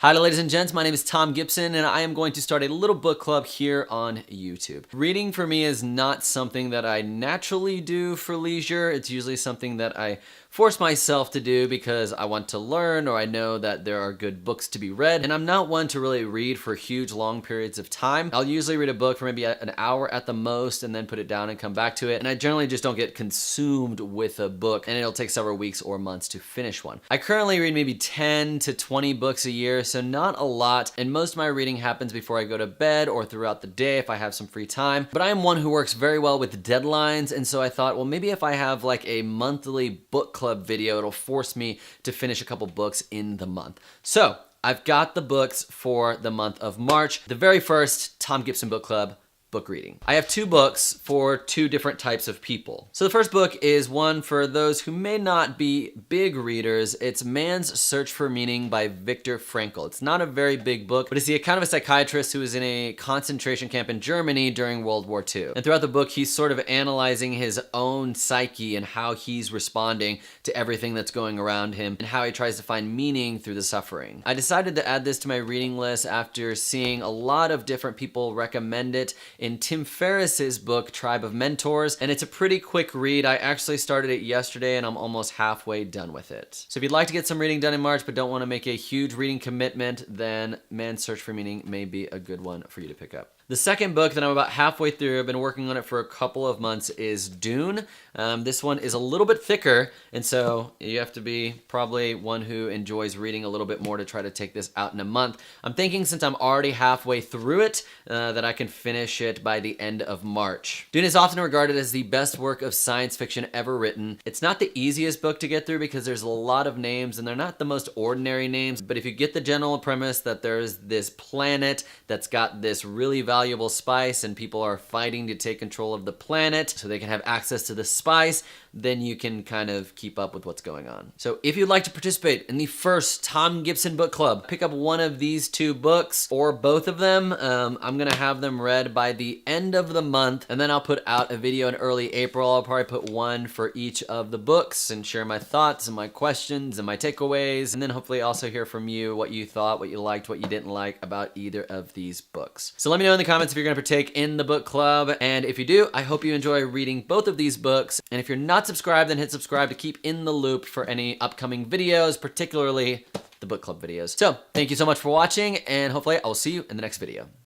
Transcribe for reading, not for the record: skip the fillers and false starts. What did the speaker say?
Hi ladies and gents, my name is Thom Gibson and I am going to start a little book club here on YouTube. Reading for me is not something that I naturally do for leisure. It's usually something that I force myself to do because I want to learn or I know that there are good books to be read, and I'm not one to really read for huge long periods of time. I'll usually read a book for maybe an hour at the most and then put it down and come back to it, and I generally just don't get consumed with a book, and it'll take several weeks or months to finish one. I currently read maybe 10 to 20 books a year, so not a lot, and most of my reading happens before I go to bed or throughout the day if I have some free time. But I am one who works very well with deadlines, and so I thought, well, maybe if I have like a monthly book club video, it'll force me to finish a couple books in the month. So I've got the books for the month of March. The very first Thom Gibson Book Club book reading. I have two books for two different types of people. So the first book is one for those who may not be big readers. It's Man's Search for Meaning by Viktor Frankl. It's not a very big book, but it's the account of a psychiatrist who was in a concentration camp in Germany during World War II. And throughout the book, he's sort of analyzing his own psyche and how he's responding to everything that's going around him and how he tries to find meaning through the suffering. I decided to add this to my reading list after seeing a lot of different people recommend it in Tim Ferriss's book, Tribe of Mentors, and it's a pretty quick read. I actually started it yesterday and I'm almost halfway done with it. So if you'd like to get some reading done in March but don't want to make a huge reading commitment, then Man's Search for Meaning may be a good one for you to pick up. The second book that I'm about halfway through, I've been working on it for a couple of months, is Dune. This one is a little bit thicker, and so you have to be probably one who enjoys reading a little bit more to try to take this out in a month. I'm thinking since I'm already halfway through it, that I can finish it by the end of March. Dune is often regarded as the best work of science fiction ever written. It's not the easiest book to get through because there's a lot of names, and they're not the most ordinary names, but if you get the general premise that there's this planet that's got this really valuable spice and people are fighting to take control of the planet so they can have access to the spice, then you can kind of keep up with what's going on. So if you'd like to participate in the first Thom Gibson book club, pick up one of these two books or both of them. I'm gonna have them read by the end of the month, and then I'll put out a video in early April. I'll probably put one for each of the books and share my thoughts and my questions and my takeaways, and then hopefully also hear from you what you thought, what you liked, what you didn't like about either of these books. So let me know in the comments if you're gonna partake in the book club, and if you do, I hope you enjoy reading both of these books, and if you're not subscribed, then hit subscribe to keep in the loop for any upcoming videos, particularly the book club videos. So thank you so much for watching, and hopefully I will see you in the next video.